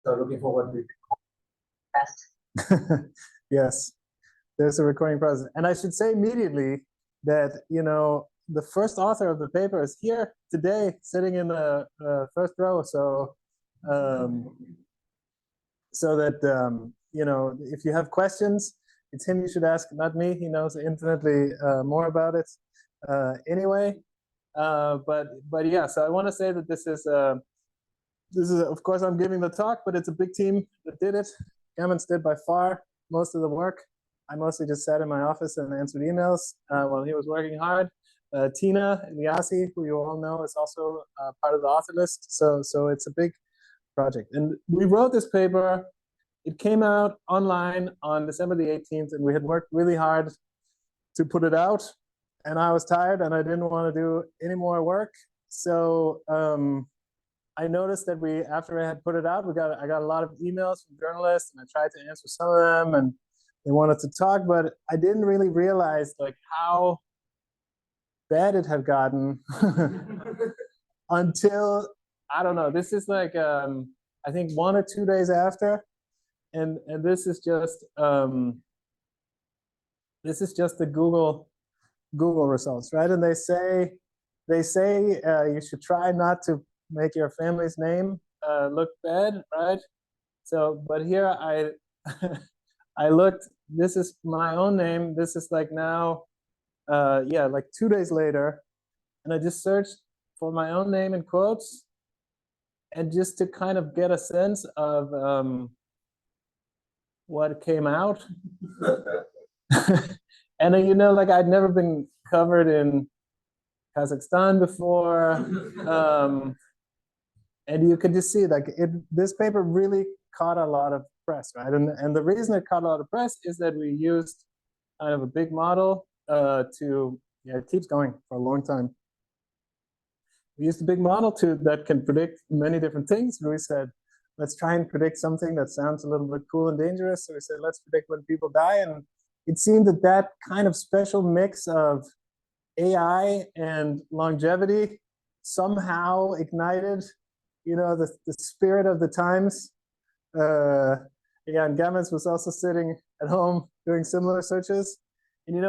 So looking forward to Yes. Yes, there's a recording process. And I should say immediately that, the first author of the paper is here today, sitting in the first row. So, if you have questions, it's him you should ask, not me. He knows infinitely more about it anyway. But yeah, so I want to say that this is of course I'm giving the talk, but it's a big team that did it. Gammons did by far most of the work. I mostly just sat in my office and answered emails while he was working hard. Tina Eliassi, who you all know, is also part of the author list. So it's a big project. And we wrote this paper. It came out online on December the 18th, and we had worked really hard to put it out. And I was tired, and I didn't want to do any more work. So I noticed that after I had put it out, I got a lot of emails from journalists, and I tried to answer some of them, and they wanted to talk, but I didn't really realize how bad it had gotten until, I don't know, this is I think 1 or 2 days after, and this is just the Google results, right? And they say you should try not to make your family's name look bad, right? So, but here I looked. This is my own name. This is now, 2 days later, and I just searched for my own name in quotes, and just to kind of get a sense of what came out. And I'd never been covered in Kazakhstan before, and you could just see this paper really caught a lot of press, right? And the reason it caught a lot of press is that we used kind of a big model it keeps going for a long time. We used a big model that can predict many different things. We said, let's try and predict something that sounds a little bit cool and dangerous. So we said, let's predict when people die. And it seemed that kind of special mix of AI and longevity somehow ignited, the spirit of the times. And Gammons was also sitting at home doing similar searches. And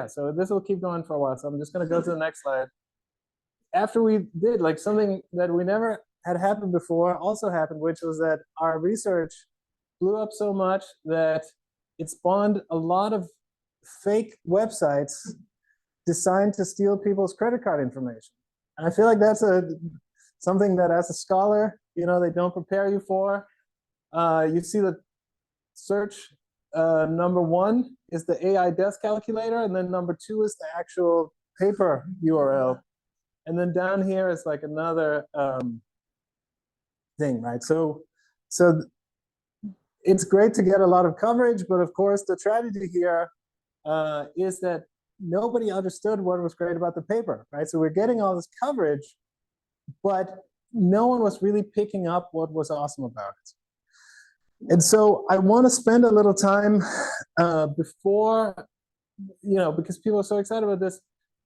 so this will keep going for a while. So I'm just going to go to the next slide. After we did something that we never had happened before also happened, which was that our research blew up so much that it spawned a lot of fake websites designed to steal people's credit card information. And I feel like that's something that as a scholar, they don't prepare you for. You see the search number 1 is the AI death calculator, and then number 2 is the actual paper URL. And then down here is another thing, right? So it's great to get a lot of coverage, but of course the tragedy here is that nobody understood what was great about the paper, right? So we're getting all this coverage, but no one was really picking up what was awesome about it. And so I want to spend a little time before, because people are so excited about this,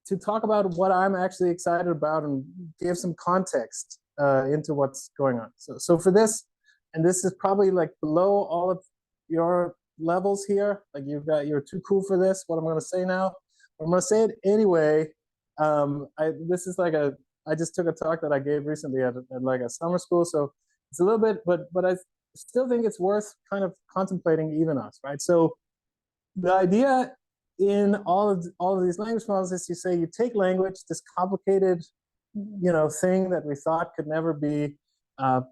to talk about what I'm actually excited about and give some context into what's going on. So for this, and this is probably below all of your levels here, you're too cool for this, what I'm going to say now. I'm going to say it anyway. This is I just took a talk that I gave recently at a summer school, so it's a little bit, but I still think it's worth kind of contemplating even us, right? So the idea in all of these language models is you take language, this complicated, thing that we thought could never be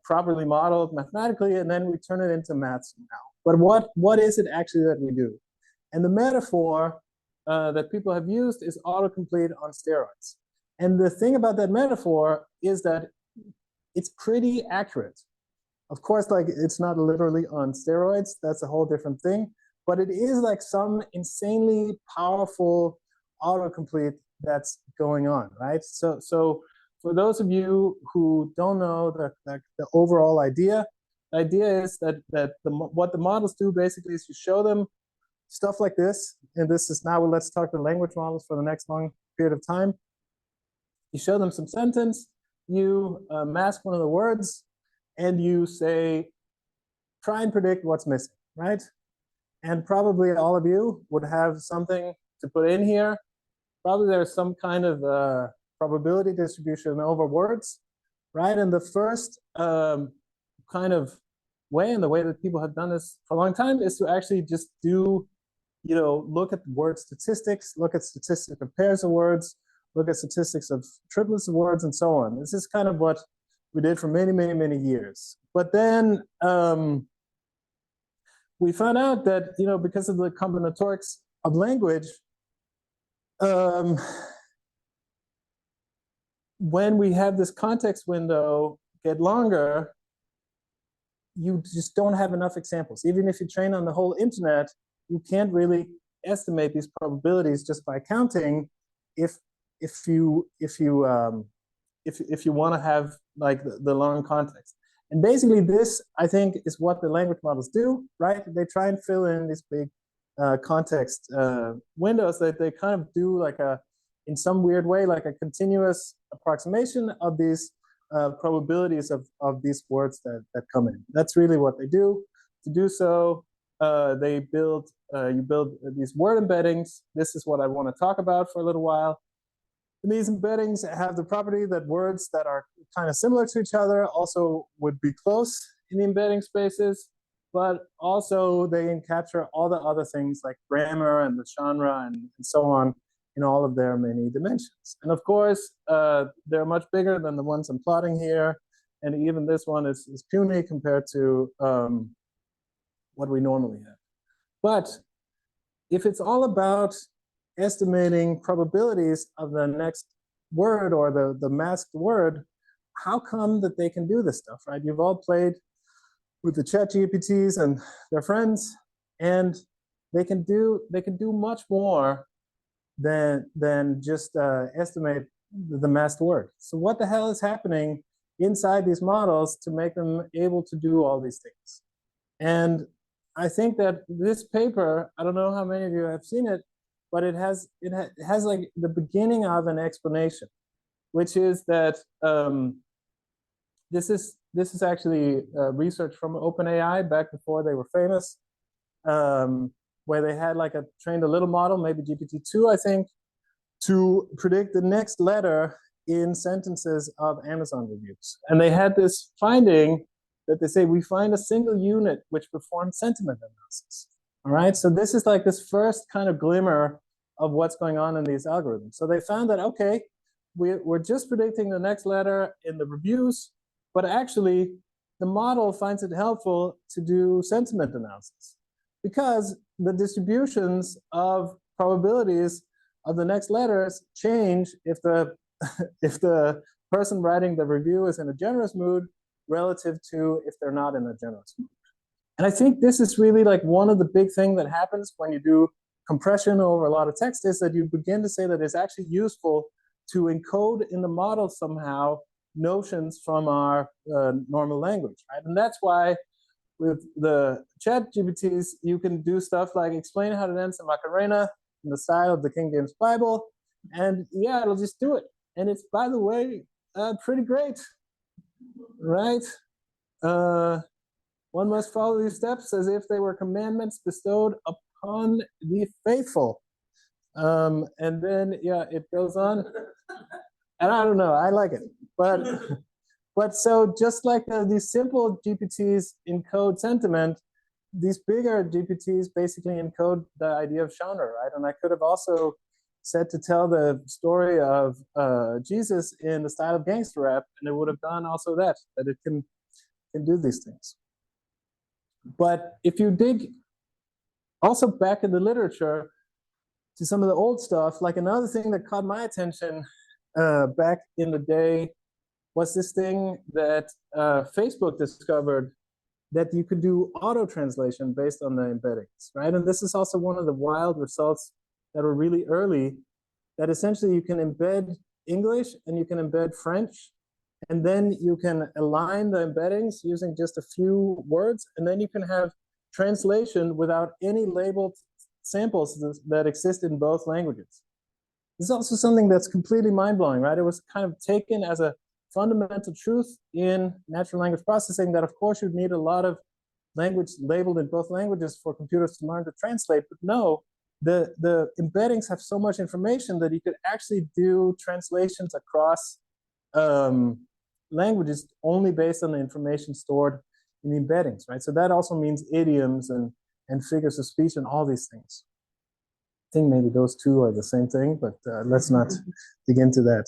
properly modeled mathematically, and then we turn it into math somehow. But what is it actually that we do? And the metaphor that people have used is autocomplete on steroids. And the thing about that metaphor is that it's pretty accurate. Of course, it's not literally on steroids. That's a whole different thing. But it is some insanely powerful autocomplete that's going on, right? So for those of you who don't know the overall idea, the idea is that what the models do basically is you show them stuff like this. And this is now, let's talk the language models for the next long period of time. You show them some sentence, you mask one of the words, and you say, try and predict what's missing, right? And probably all of you would have something to put in here. Probably there's some kind of probability distribution over words, right? And the first kind of way, and the way that people have done this for a long time, is to actually just do, look at word statistics, look at statistics of pairs of words, look at statistics of triplets of words, and so on. This is kind of what we did for many, many, many years. But then we found out that, because of the combinatorics of language, when we have this context window get longer, you just don't have enough examples. Even if you train on the whole internet, you can't really estimate these probabilities just by counting if you want to have like the long context. And basically this, I think, is what the language models do, right? They try and fill in these big context windows that they kind of do like in some weird way, like a continuous approximation of these probabilities of these words that come in. That's really what they do. To do so, you build these word embeddings. This is what I want to talk about for a little while. And these embeddings have the property that words that are kind of similar to each other also would be close in the embedding spaces, but also they can capture all the other things like grammar and the genre and so on in all of their many dimensions. And of course, they're much bigger than the ones I'm plotting here. And even this one is puny compared to what we normally have. But if it's all about estimating probabilities of the next word or the masked word, how come that they can do this stuff, right? You've all played with the chat GPTs and their friends, and they can do much more than just estimate the masked word. So what the hell is happening inside these models to make them able to do all these things? And I think that this paper, I don't know how many of you have seen it, but it has like the beginning of an explanation, which is that this is actually research from OpenAI back before they were famous, where they had like trained a little model, maybe GPT-2, I think, to predict the next letter in sentences of Amazon reviews. And they had this finding that they say, we find a single unit which performs sentiment analysis. All right, so this is like this first kind of glimmer of what's going on in these algorithms. So they found that, okay, we're just predicting the next letter in the reviews, but actually the model finds it helpful to do sentiment analysis because the distributions of probabilities of the next letters change if the if the person writing the review is in a generous mood relative to if they're not in a generous mood. And I think this is really like one of the big things that happens when you do compression over a lot of text is that you begin to say that it's actually useful to encode in the model somehow notions from our normal language, right? And that's why with the chat GPTs, you can do stuff like explain how to dance the Macarena in the style of the King James Bible. And yeah, it'll just do it. And it's, by the way, pretty great, right? One must follow these steps as if they were commandments bestowed upon the faithful. And then, yeah, it goes on. And I don't know, I like it. But so just like these simple GPTs encode sentiment, these bigger GPTs basically encode the idea of genre, right? And I could have also said to tell the story of Jesus in the style of gangster rap, and it would have done also that it can do these things. But if you dig also back in the literature to some of the old stuff, like another thing that caught my attention back in the day was this thing that Facebook discovered, that you could do auto translation based on the embeddings, right? And this is also one of the wild results that were really early, that essentially you can embed English and you can embed French, and then you can align the embeddings using just a few words, and then you can have translation without any labeled samples that exist in both languages. This is also something that's completely mind-blowing, right? It was kind of taken as a fundamental truth in natural language processing that, of course, you'd need a lot of language labeled in both languages for computers to learn to translate. But no, the embeddings have so much information that you could actually do translations across languages only based on the information stored in the embeddings, right? So that also means idioms and figures of speech and all these things. I think maybe those two are the same thing, but let's not dig into that.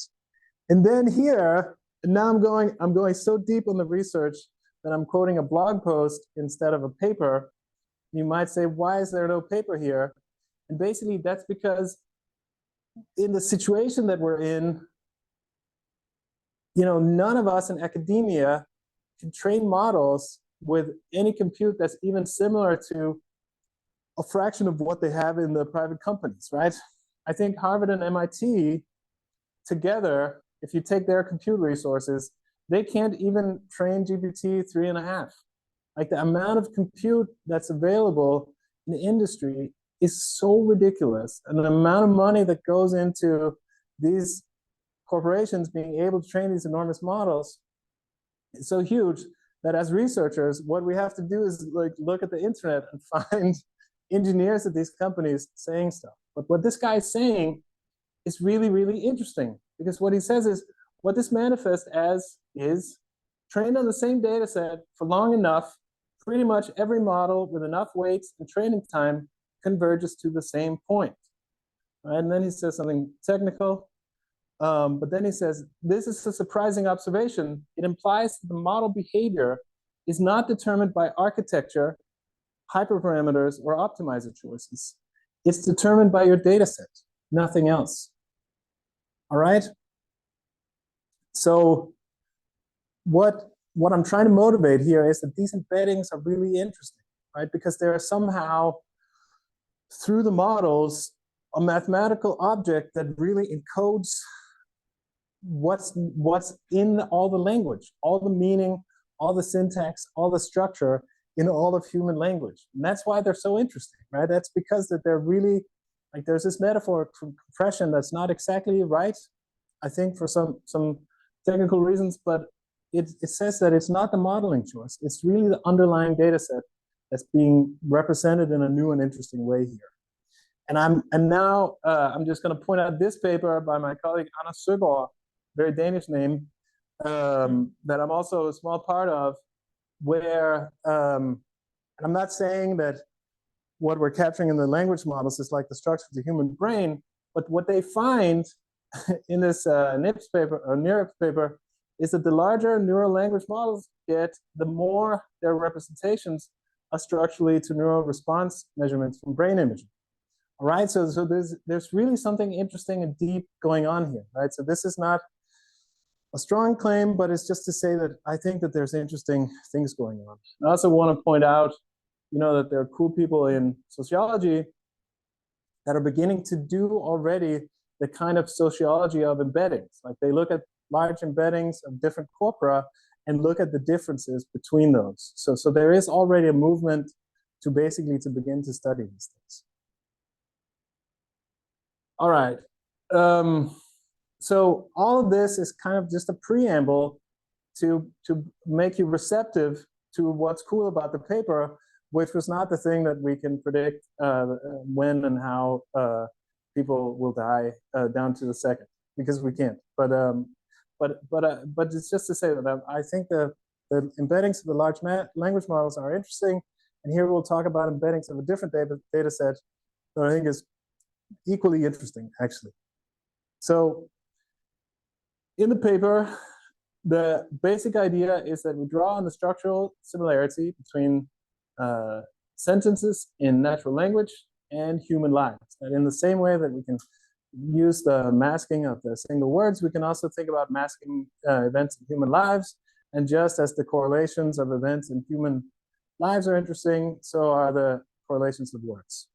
And then here, now I'm going so deep on the research that I'm quoting a blog post instead of a paper. You might say, why is there no paper here? And basically that's because in the situation that we're in, none of us in academia can train models with any compute that's even similar to a fraction of what they have in the private companies, right? I think Harvard and MIT together, if you take their compute resources, they can't even train GPT 3.5. Like the amount of compute that's available in the industry is so ridiculous. And the amount of money that goes into these corporations being able to train these enormous models is so huge that as researchers, what we have to do is like look at the internet and find engineers at these companies saying stuff. But what this guy is saying is really, really interesting, because what he says is what this manifests as is trained on the same data set for long enough, pretty much every model with enough weights and training time converges to the same point. Right? And then he says something technical, but then he says, this is a surprising observation. It implies that the model behavior is not determined by architecture, hyperparameters, or optimizer choices. It's determined by your data set, nothing else. All right? So what I'm trying to motivate here is that these embeddings are really interesting, right? Because they're somehow, through the models, a mathematical object that really encodes what's in all the language, all the meaning, all the syntax, all the structure in all of human language. And that's why they're so interesting, right? That's because that they're really, like there's this metaphor for compression that's not exactly right, I think, for some technical reasons, but it says that it's not the modeling choice. It's really the underlying data set that's being represented in a new and interesting way here. And now I'm just going to point out this paper by my colleague Anna Søgaard, very Danish name, that I'm also a small part of, where, and I'm not saying that what we're capturing in the language models is like the structure of the human brain, but what they find in this NIPS paper, or NIRIPS paper, is that the larger neural language models get, the more their representations are structurally to neural response measurements from brain imaging. All right, so there's really something interesting and deep going on here, right? So this is not a strong claim, but it's just to say that I think that there's interesting things going on. I also want to point out, that there are cool people in sociology that are beginning to do already the kind of sociology of embeddings. Like they look at large embeddings of different corpora and look at the differences between those. So there is already a movement to basically to begin to study these things. All right. So all of this is kind of just a preamble to make you receptive to what's cool about the paper, which was not the thing that we can predict when and how people will die down to the second, because we can't. But it's just to say that I think the embeddings of the large language models are interesting, and here we'll talk about embeddings of a different data set that I think is equally interesting, actually. So in the paper, the basic idea is that we draw on the structural similarity between sentences in natural language and human lives. And in the same way that we can use the masking of the single words, we can also think about masking events in human lives. And just as the correlations of events in human lives are interesting, so are the correlations of words.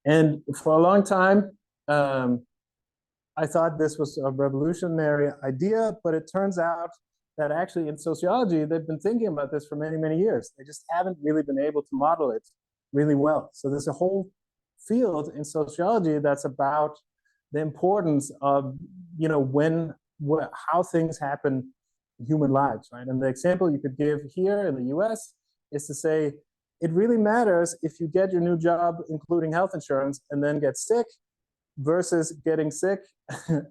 And for a long time, I thought this was a revolutionary idea, but it turns out that actually in sociology, they've been thinking about this for many, many years. They just haven't really been able to model it really well. So there's a whole field in sociology that's about the importance of, how things happen human lives, right? And the example you could give here in the US is to say, it really matters if you get your new job, including health insurance, and then get sick versus getting sick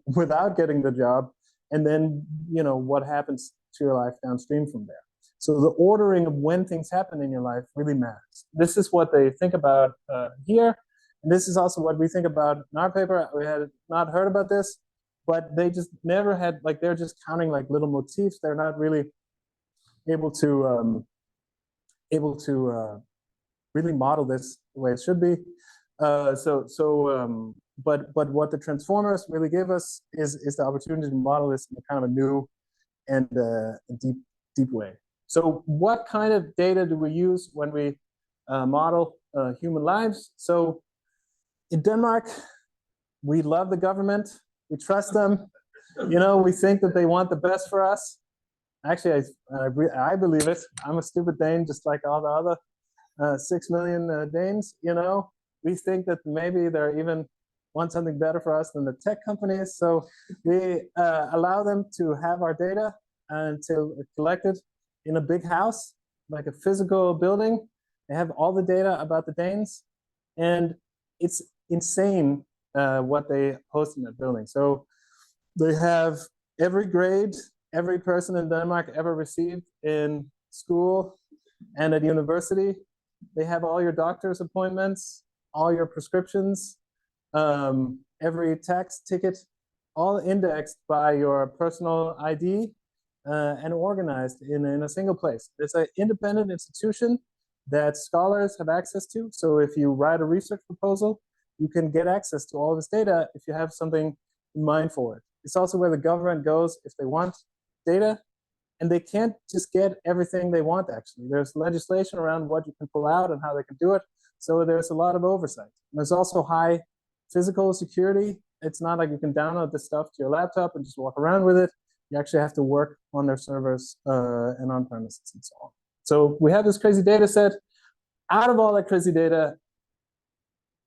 without getting the job, and then what happens to your life downstream from there. So the ordering of when things happen in your life really matters. This is what they think about here, and this is also what we think about in our paper. We had not heard about this, but they just never had, like, they're just counting like little motifs. They're not really able to really model this the way it should be. But what the transformers really give us is the opportunity to model this in a kind of a new and deep way. So what kind of data do we use when we model human lives? So in Denmark, we love the government. We trust them. We think that they want the best for us. Actually, I believe it. I'm a stupid Dane, just like all the other 6 million Danes. We think that maybe they even want something better for us than the tech companies. So we allow them to have our data until it's collected in a big house, like a physical building. They have all the data about the Danes, and it's insane what they host in that building. So they have every grade every person in Denmark ever received in school and at university. They have all your doctor's appointments, all your prescriptions, every tax ticket, all indexed by your personal ID and organized in a single place. It's an independent institution that scholars have access to. So if you write a research proposal, you can get access to all this data if you have something in mind for it. It's also where the government goes if they want data, and they can't just get everything they want, actually. There's legislation around what you can pull out and how they can do it, so there's a lot of oversight. And there's also high physical security. It's not like you can download this stuff to your laptop and just walk around with it. You actually have to work on their servers and on premises and so on. So we have this crazy data set. Out of all that crazy data,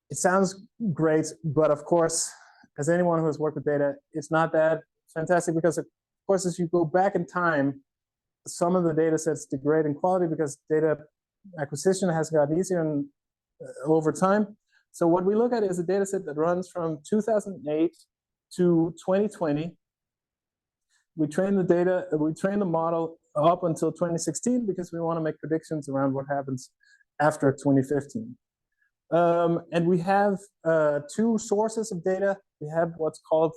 it sounds great, but of course, as anyone who has worked with data, it's not that fantastic because, of course, as you go back in time, some of the data sets degrade in quality because data acquisition has gotten easier over time. So what we look at is a data set that runs from 2008 to 2020. We train the model up until 2016 because we want to make predictions around what happens after 2015. And we have two sources of data. We have what's called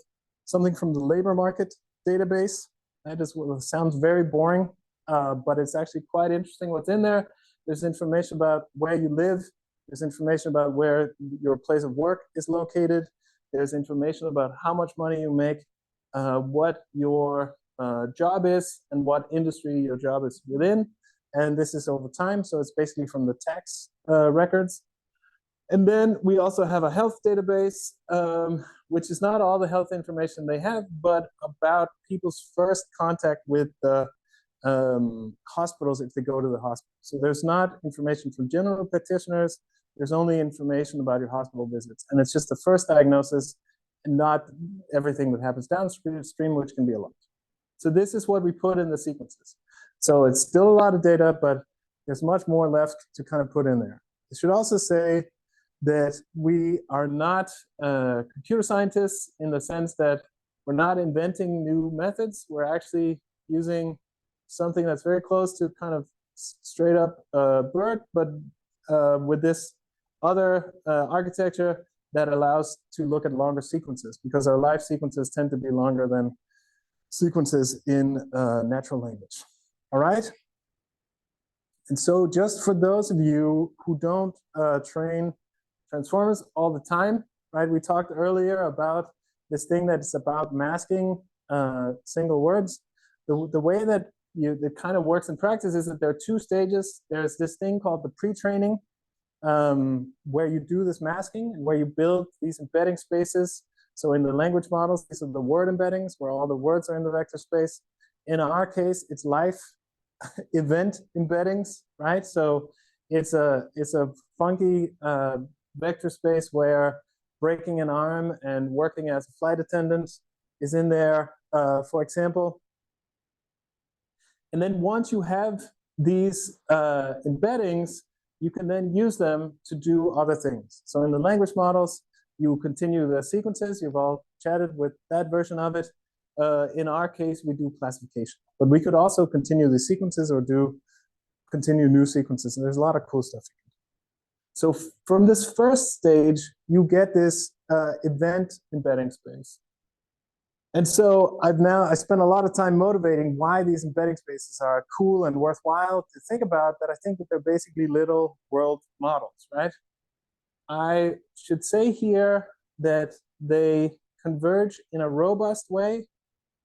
something from the labor market database. That is what sounds very boring, but it's actually quite interesting what's in there. There's information about where you live. There's information about where your place of work is located. There's information about how much money you make, what your job is, and what industry your job is within. And this is over time, so it's basically from the tax records. And then we also have a health database, which is not all the health information they have, but about people's first contact with the hospitals if they go to the hospital. So there's not information from general practitioners. There's only information about your hospital visits. And it's just the first diagnosis and not everything that happens downstream, which can be a lot. So this is what we put in the sequences. So it's still a lot of data, but there's much more left to kind of put in there. I should also say that we are not computer scientists in the sense that we're not inventing new methods. We're actually using something that's very close to kind of straight up BERT, but with this other architecture that allows to look at longer sequences, because our live sequences tend to be longer than sequences in natural language. All right? And so just for those of you who don't train transformers all the time, right? We talked earlier about this thing that's about masking single words. The way that it kind of works in practice is that there are two stages. There's this thing called the pre-training, where you do this masking and where you build these embedding spaces. So in the language models, these are the word embeddings where all the words are in the vector space. In our case, it's life event embeddings, right? So it's a funky vector space where breaking an arm and working as a flight attendant is in there, for example. And then once you have these embeddings, you can then use them to do other things. So in the language models, you continue the sequences. You've all chatted with that version of it. In our case, we do classification. But we could also continue the sequences or continue new sequences. And there's a lot of cool stuff. So from this first stage, you get this event embedding space. And so I spent a lot of time motivating why these embedding spaces are cool and worthwhile to think about, that I think that they're basically little world models, right? I should say here that they converge in a robust way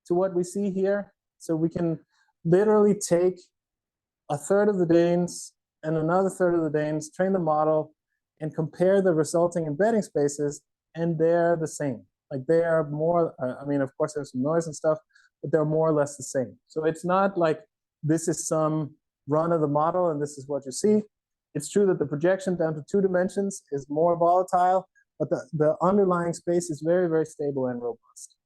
to what we see here. So we can literally take a third of the Danes and another third of the Danes, train the model, and compare the resulting embedding spaces, and they're the same. Like they are more, I mean, of course there's some noise and stuff, but they're more or less the same. So it's not like this is some run of the model and this is what you see. It's true that the projection down to 2 dimensions is more volatile, but the underlying space is very, very stable and robust.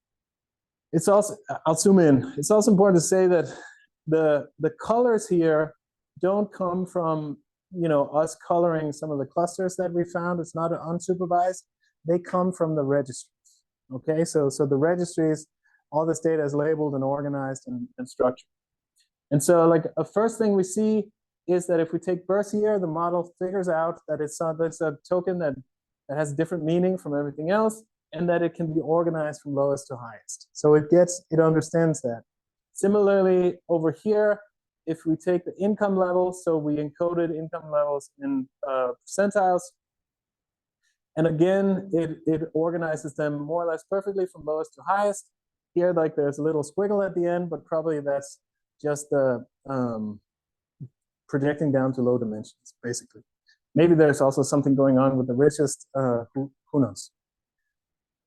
It's also, I'll zoom in. It's also important to say that the colors here don't come from, you know, us coloring some of the clusters that we found. It's not unsupervised. They come from the registries. Okay, so the registries, all this data is labeled and organized and structured. And so like a first thing we see is that if we take birth year, the model figures out that it's a token that has different meaning from everything else, and that it can be organized from lowest to highest. So it understands that. Similarly, over here, if we take the income levels, so we encoded income levels in percentiles, and again, it organizes them more or less perfectly from lowest to highest. Here, like there's a little squiggle at the end, but probably that's just the projecting down to low dimensions, basically. Maybe there's also something going on with the richest, who knows.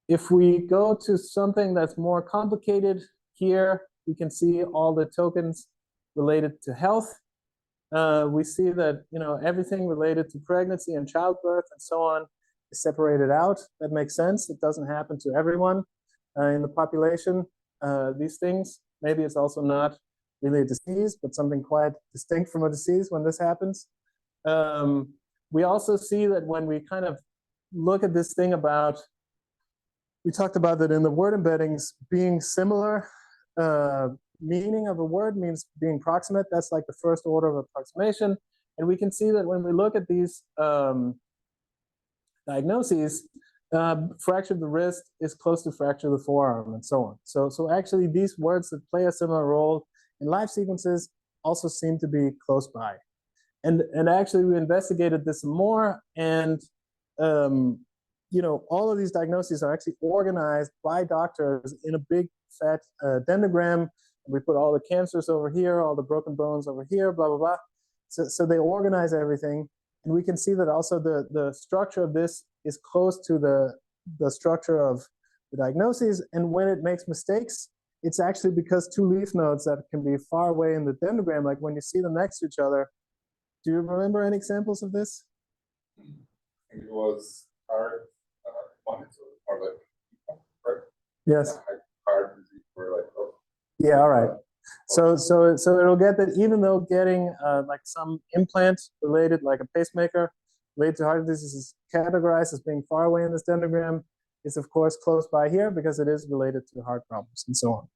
If we go to something that's more complicated, here we can see all the tokens related to health. We see that, you know, everything related to pregnancy and childbirth and so on is separated out. That makes sense. It doesn't happen to everyone in the population, these things. Maybe it's also not really a disease, but something quite distinct from a disease when this happens. We also see that when we kind of look at this thing about, we talked about that in the word embeddings being similar, meaning of a word means being proximate. That's like the first order of approximation. And we can see that when we look at these diagnoses, fracture of the wrist is close to fracture of the forearm and so on. So actually these words that play a similar role in live sequences also seem to be close by. And actually we investigated this more, and you know, all of these diagnoses are actually organized by doctors in a big fat dendrogram. We put all the cancers over here, all the broken bones over here, blah, blah, blah. So they organize everything. And we can see that also the structure of this is close to the structure of the diagnoses. And when it makes mistakes, it's actually because 2 leaf nodes that can be far away in the dendrogram, like when you see them next to each other. Do you remember any examples of this? It was hard or like, right? Yes. Hard disease for like, oh. Yeah, all right. So it'll get that even though getting like some implant related, like a pacemaker related to heart disease, is categorized as being far away in this dendrogram, is of course close by here because it is related to heart problems and so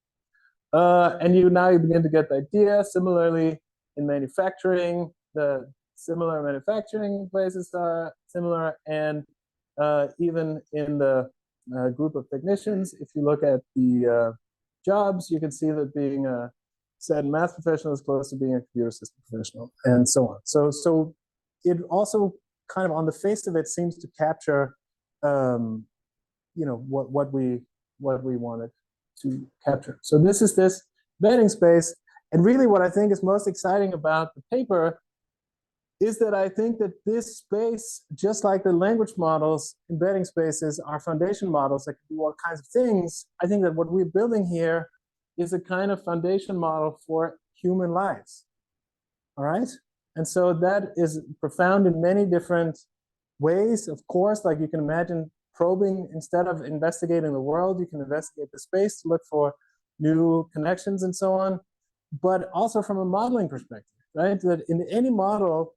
on. And now you begin to get the idea. Similarly, in manufacturing, the similar manufacturing places are similar, and even in the group of technicians, if you look at the jobs, you can see that being a SAT math professional is close to being a computer system professional, and so on. So it also kind of on the face of it seems to capture, you know, what we wanted to capture. So this is this embedding space, and really what I think is most exciting about the paper is that I think that this space, just like the language models, embedding spaces are foundation models that can do all kinds of things. I think that what we're building here is a kind of foundation model for human lives. All right? And so that is profound in many different ways. Of course, like you can imagine probing, instead of investigating the world, you can investigate the space to look for new connections and so on. but also from a modeling perspective, right? That in any model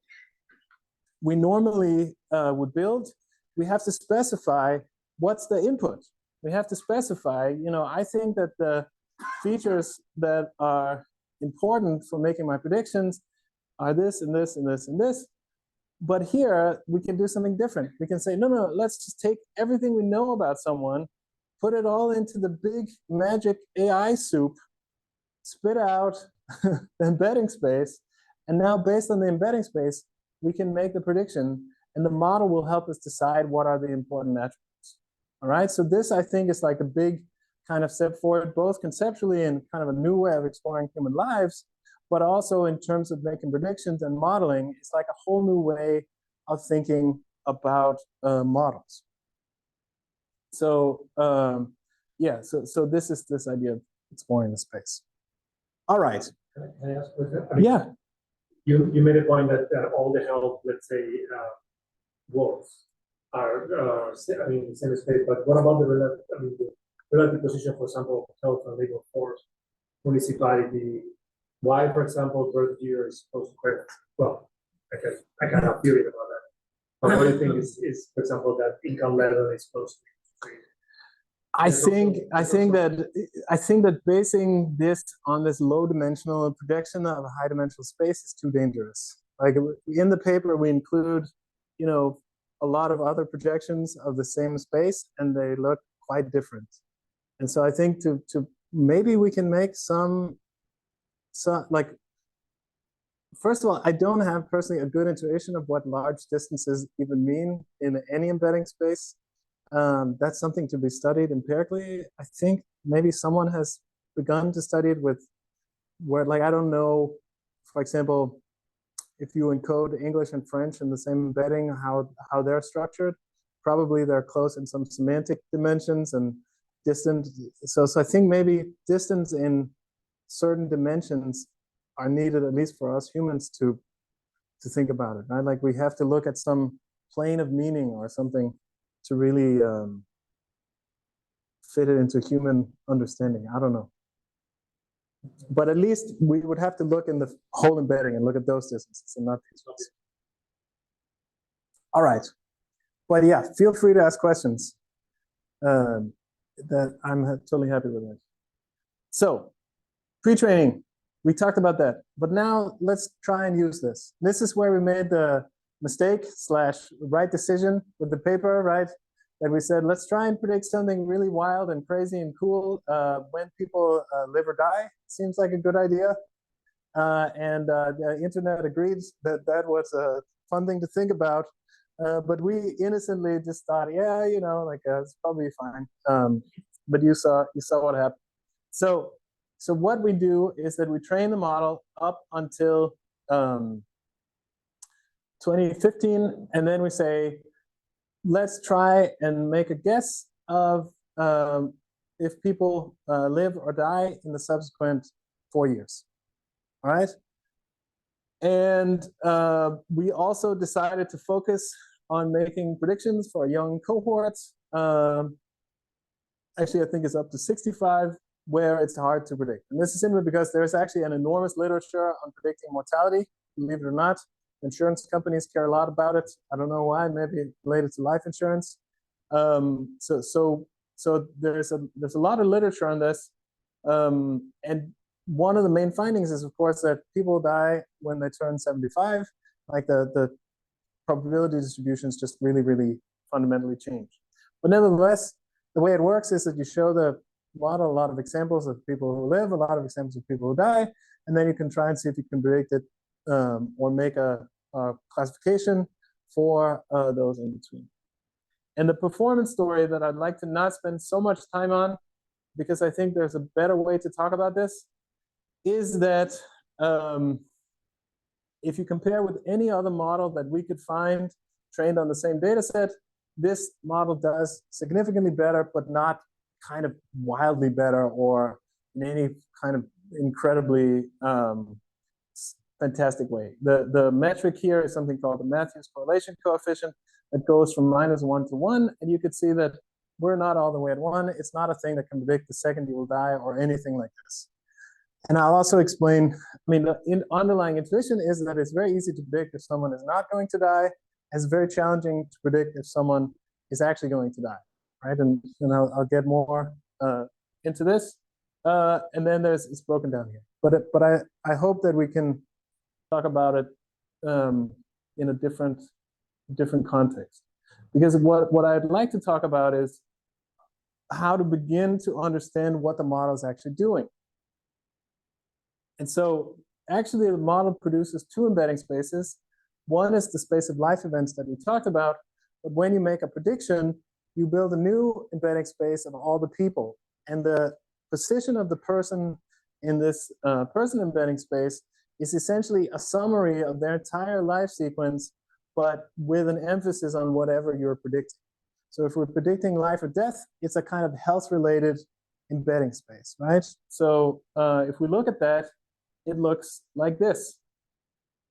we normally would build, we have to specify what's the input. We have to specify, I think that the features that are important for making my predictions are this and this and this and this. But here we can do something different. We can say, no, let's just take everything we know about someone, put it all into the big magic AI soup, spit out the embedding space, and now based on the embedding space, we can make the prediction, and the model will help us decide what are the important attributes. All right, so this I think is like a big kind of step forward, both conceptually and kind of a new way of exploring human lives, but also in terms of making predictions and modeling. It's like a whole new way of thinking about models. So yeah, so this is this idea of exploring the space. All right. Can I ask a question? Yeah. You made a point that all the health, let's say, works are in the same space, but what about the relative position, for example, of health and labor force, municipality? Why, for example, birth year is supposed to credit? Well, I can have theory about that. But what do you think is, for example, that income level is supposed to be? I think that basing this on this low dimensional projection of a high dimensional space is too dangerous. Like in the paper, we include, a lot of other projections of the same space, and they look quite different. And so I think to maybe we can make some like, first of all, I don't have personally a good intuition of what large distances even mean in any embedding space. That's something to be studied empirically. I think maybe someone has begun to study it with where, like, I don't know, for example, if you encode English and French in the same embedding, how they're structured. Probably they're close in some semantic dimensions and distance. So I think maybe distance in certain dimensions are needed, at least for us humans, to think about it, right? Like we have to look at some plane of meaning or something to really fit it into human understanding. I don't know. But at least we would have to look in the whole embedding and look at those distances and not these ones. All right. But yeah, feel free to ask questions. That I'm totally happy with it. So, pre-training, we talked about that. But now let's try and use this. This is where we made the mistake / right decision with the paper, right? That we said, let's try and predict something really wild and crazy and cool when people live or die. Seems like a good idea. And the internet agreed that that was a fun thing to think about. But we innocently just thought, yeah, it's probably fine. But you saw what happened. So what we do is that we train the model up until 2015, and then we say, let's try and make a guess of if people live or die in the subsequent 4 years. All right. And we also decided to focus on making predictions for young cohorts. Actually, I think it's up to 65, where it's hard to predict. And this is simply because there's actually an enormous literature on predicting mortality, believe it or not. Insurance companies care a lot about it. I don't know why, maybe related to life insurance. So there's a lot of literature on this. And one of the main findings is, of course, that people die when they turn 75. Like the probability distributions just really, really fundamentally change. But nevertheless, the way it works is that you show the model a lot of examples of people who live, a lot of examples of people who die, and then you can try and see if you can predict it or make a classification for those in between. And the performance story that I'd like to not spend so much time on, because I think there's a better way to talk about this, is that if you compare with any other model that we could find trained on the same data set, this model does significantly better, but not kind of wildly better or in any kind of incredibly fantastic way. The metric here is something called the Matthews correlation coefficient that goes from -1 to 1, and you could see that we're not all the way at 1. It's not a thing that can predict the second you will die or anything like this. And I'll also explain, I mean, the underlying intuition is that it's very easy to predict if someone is not going to die. It's very challenging to predict if someone is actually going to die, right? And I'll get more into this. And then it's broken down here. But I hope that we can talk about it in a different context. Because what I'd like to talk about is how to begin to understand what the model is actually doing. And so actually the model produces two embedding spaces. One is the space of life events that we talked about, but when you make a prediction, you build a new embedding space of all the people. And the position of the person in this person embedding space is essentially a summary of their entire life sequence, but with an emphasis on whatever you're predicting. So if we're predicting life or death, it's a kind of health-related embedding space, right? So if we look at that, it looks like this.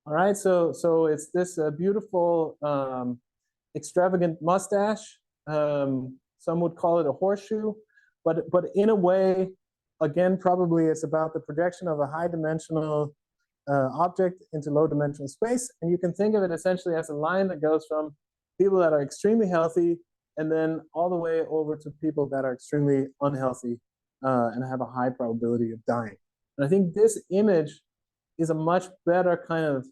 All right, so it's this beautiful extravagant mustache. Some would call it a horseshoe, but in a way, again, probably it's about the projection of a high-dimensional object into low-dimensional space, and you can think of it essentially as a line that goes from people that are extremely healthy and then all the way over to people that are extremely unhealthy and have a high probability of dying. And I think this image is a much better kind of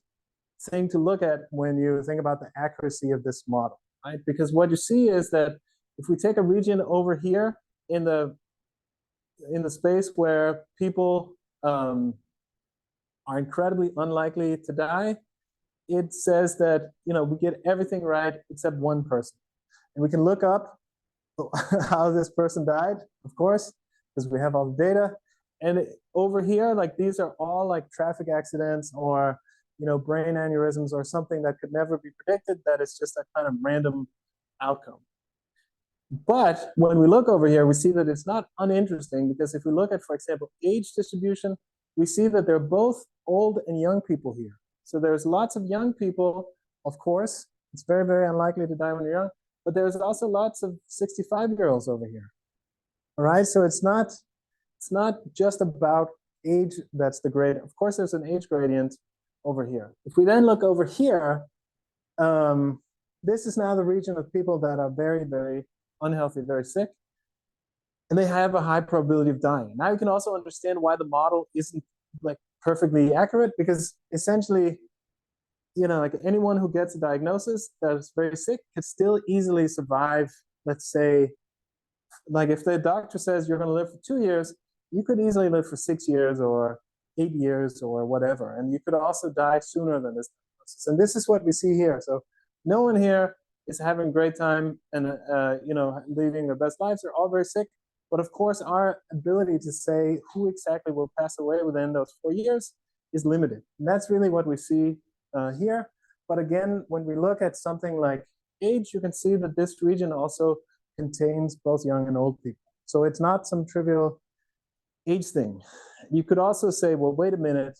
thing to look at when you think about the accuracy of this model, right? Because what you see is that if we take a region over here in the space where people are incredibly unlikely to die, it says that we get everything right except one person. And we can look up how this person died, of course, because we have all the data. And over here, like these are all like traffic accidents or brain aneurysms or something that could never be predicted, that is just a kind of random outcome. But when we look over here, we see that it's not uninteresting, because if we look at, for example, age distribution, we see that there are both old and young people here. So there's lots of young people, of course. It's very, very unlikely to die when you're young, but there's also lots of 65-year-olds over here. All right, so it's not just about age that's the gradient. Of course, there's an age gradient over here. If we then look over here, this is now the region of people that are very, very unhealthy, very sick, and they have a high probability of dying. Now you can also understand why the model isn't like perfectly accurate, because essentially, like anyone who gets a diagnosis that is very sick could still easily survive. Let's say, like if the doctor says you're going to live for 2 years, you could easily live for 6 years or 8 years or whatever, and you could also die sooner than this diagnosis. And this is what we see here. So no one here is having a great time and living their best lives. They're all very sick. But of course, our ability to say who exactly will pass away within those 4 years is limited. And that's really what we see here. But again, when we look at something like age, you can see that this region also contains both young and old people. So it's not some trivial age thing. You could also say, well, wait a minute.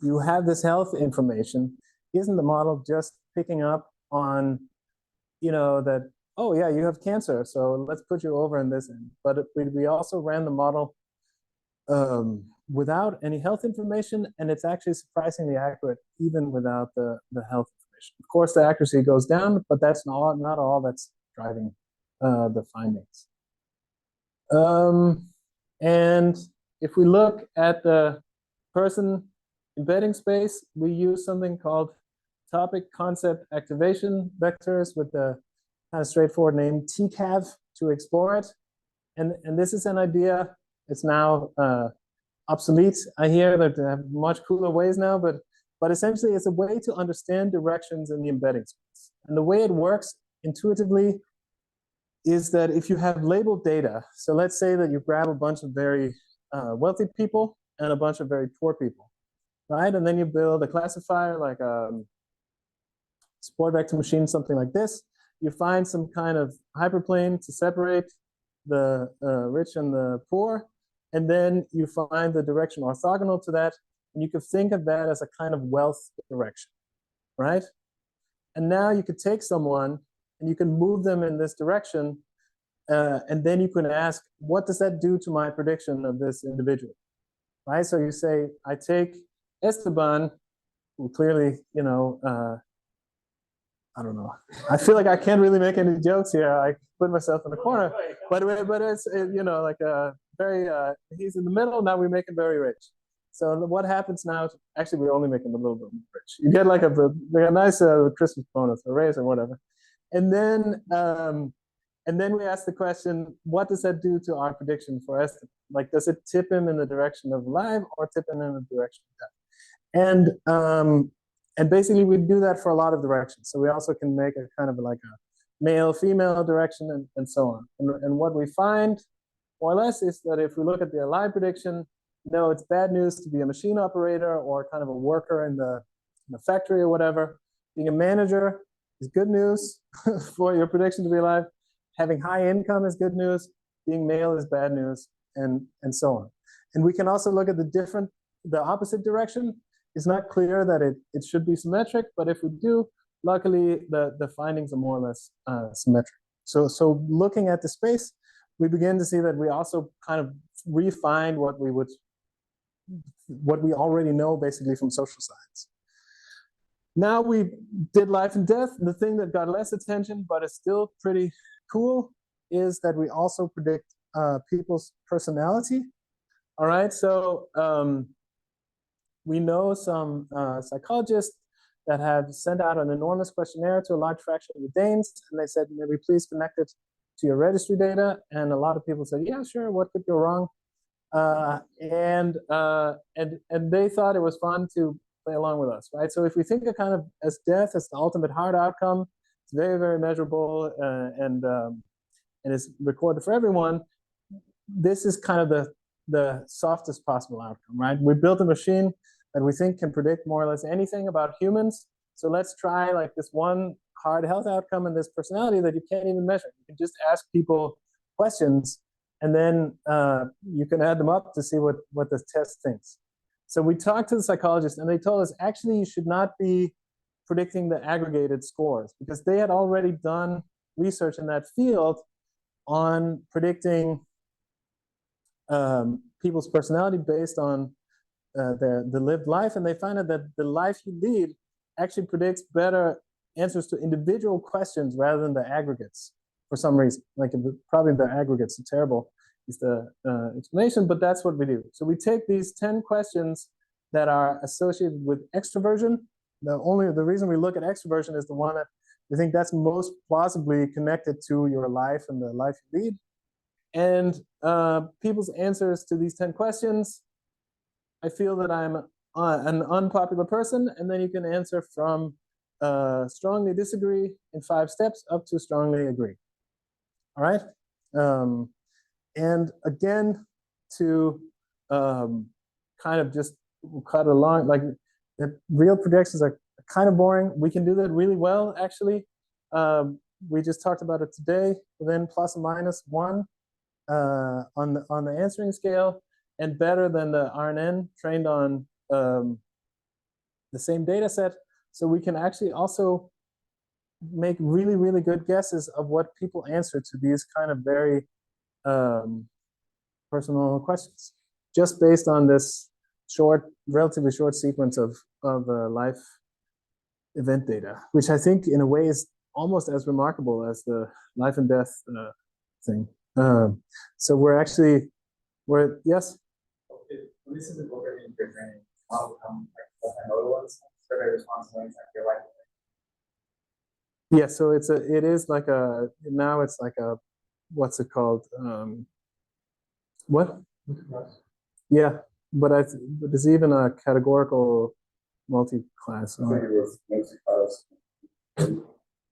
You have this health information. Isn't the model just picking up on, that, oh yeah, you have cancer, so let's put you over in this end. But we also ran the model without any health information, and it's actually surprisingly accurate even without the health information. Of course, the accuracy goes down, but that's not all that's driving the findings. And if we look at the person embedding space, we use something called topic concept activation vectors with the kind of straightforward name TCAV to explore it. And this is an idea. It's now obsolete. I hear that they have much cooler ways now, but essentially it's a way to understand directions in the embedding space. And the way it works intuitively is that if you have labeled data, so let's say that you grab a bunch of very wealthy people and a bunch of very poor people, right? And then you build a classifier like a support vector machine, something like this. You find some kind of hyperplane to separate the rich and the poor, and then you find the direction orthogonal to that, and you could think of that as a kind of wealth direction, right? And now you could take someone and you can move them in this direction, and then you can ask, what does that do to my prediction of this individual? right? So you say, I take Esteban, who clearly, I don't know. I feel like I can't really make any jokes here. I put myself in the corner, but it's like a very he's in the middle. Now we make him very rich. So what happens now? Actually, we only make him a little bit rich. You get like a nice Christmas bonus, a raise or whatever, and then we ask the question: what does that do to our prediction for Esteban? Like, does it tip him in the direction of life or tip him in the direction of death? And basically, we do that for a lot of directions. So we also can make a kind of like a male-female direction and so on. And what we find, more or less, is that if we look at the alive prediction, no, it's bad news to be a machine operator or kind of a worker in the factory or whatever. Being a manager is good news for your prediction to be alive. Having high income is good news. Being male is bad news, and so on. And we can also look at the opposite direction. It's not clear that it should be symmetric, but if we do, luckily the findings are more or less symmetric. So looking at the space, we begin to see that we also kind of refine what we already know basically from social science. Now we did life and death. The thing that got less attention, but is still pretty cool, is that we also predict people's personality. All right, so we know some psychologists that have sent out an enormous questionnaire to a large fraction of the Danes, and they said, maybe please connect it to your registry data. And a lot of people said, yeah, sure, what could go wrong? And they thought it was fun to play along with us, right? So if we think of kind of as death as the ultimate hard outcome, it's very, very measurable and is recorded for everyone. This is kind of the softest possible outcome, right? We built a machine that we think can predict more or less anything about humans. So let's try like this one hard health outcome and this personality that you can't even measure. You can just ask people questions, and then you can add them up to see what the test thinks. So we talked to the psychologists, and they told us, actually, you should not be predicting the aggregated scores, because they had already done research in that field on predicting people's personality based on the lived life, and they found out that the life you lead actually predicts better answers to individual questions rather than the aggregates for some reason. Like probably the aggregates are terrible is the explanation, but that's what we do. So we take these 10 questions that are associated with extroversion. The reason we look at extroversion is the one that we think that's most plausibly connected to your life and the life you lead. And people's answers to these 10 questions, I feel that I'm an unpopular person, and then you can answer from strongly disagree in 5 steps up to strongly agree. All right? And again, to kind of just cut along, like the real projections are kind of boring. We can do that really well, actually. We just talked about it today, within plus or minus 1 on the answering scale, and better than the RNN trained on the same data set. So we can actually also make really, really good guesses of what people answer to these kind of very personal questions, just based on this relatively short sequence of life event data, which I think in a way is almost as remarkable as the life and death thing. So yes? Okay. This is what we're doing for training. How come like another ones survey response links like your life? Yeah, so it is like what's it called? What? Yeah, but there's even a categorical multi-class. I think it was multi-class.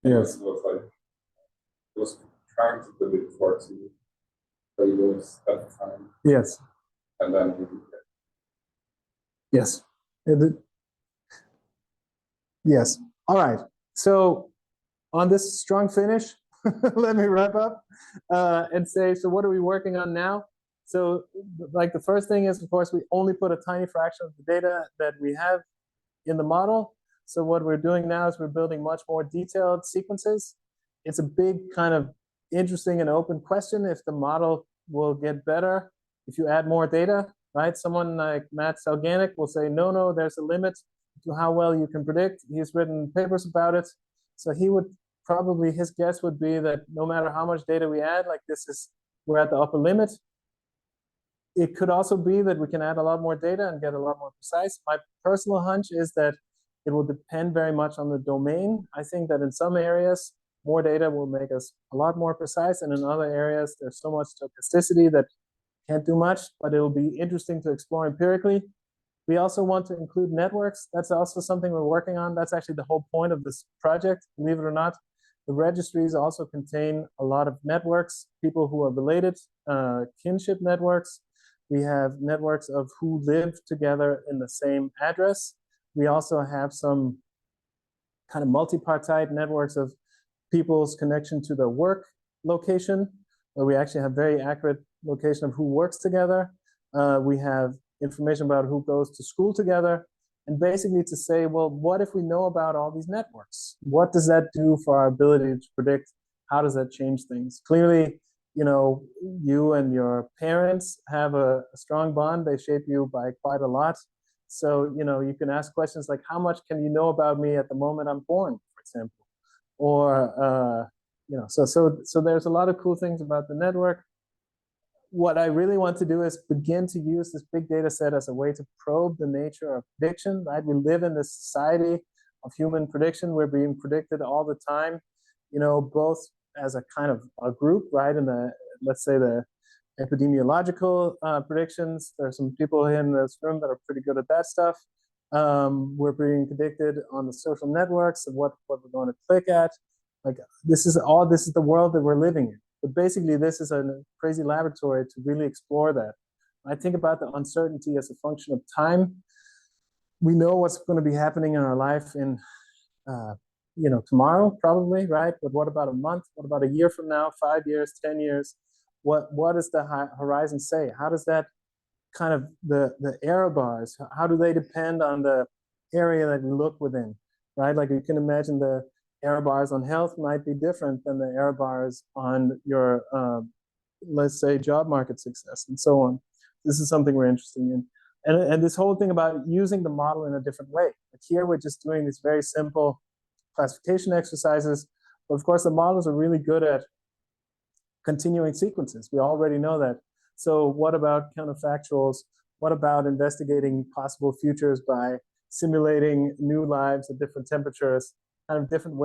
Yes. It was trying to predict 40 variables at the time. Yes. And then yes. Yes. All right. So on this strong finish, let me wrap up and say, so what are we working on now? So like the first thing is, of course, we only put a tiny fraction of the data that we have in the model. So what we're doing now is we're building much more detailed sequences. It's a big kind of interesting and open question if the model will get better if you add more data, right? Someone like Matt Salganic will say, no, there's a limit to how well you can predict. He's written papers about it. So he would probably, his guess would be that no matter how much data we add, like we're at the upper limit. It could also be that we can add a lot more data and get a lot more precise. My personal hunch is that it will depend very much on the domain. I think that in some areas, more data will make us a lot more precise, and in other areas, there's so much stochasticity that can't do much, but it'll be interesting to explore empirically. We also want to include networks. That's also something we're working on. That's actually the whole point of this project, believe it or not. The registries also contain a lot of networks, people who are related, kinship networks. We have networks of who live together in the same address. We also have some kind of multipartite networks of people's connection to their work location, where we actually have very accurate location of who works together. We have information about who goes to school together, and basically to say, well, what if we know about all these networks? What does that do for our ability to predict? How does that change things? Clearly, you and your parents have a strong bond. They shape you by quite a lot. So, you can ask questions like, how much can you know about me at the moment I'm born, for example? Or, so there's a lot of cool things about the network. What I really want to do is begin to use this big data set as a way to probe the nature of prediction, right? We live in this society of human prediction. We're being predicted all the time, both as a kind of a group, right? In let's say the epidemiological predictions. There are some people in this room that are pretty good at that stuff. We're being predicted on the social networks of what we're going to click at. Like this is the world that we're living in. But basically, this is a crazy laboratory to really explore that. I think about the uncertainty as a function of time. We know what's going to be happening in our life in, tomorrow, probably, right? But what about a month? What about a year from now? 5 years, 10 years? What does the horizon say? How does that kind of the error bars? How do they depend on the area that we look within, right? Like you can imagine the error bars on health might be different than the error bars on your, let's say, job market success and so on. This is something we're interested in. And this whole thing about using the model in a different way. Like here, we're just doing these very simple classification exercises. But of course, the models are really good at continuing sequences. We already know that. So what about counterfactuals? What about investigating possible futures by simulating new lives at different temperatures, kind of different ways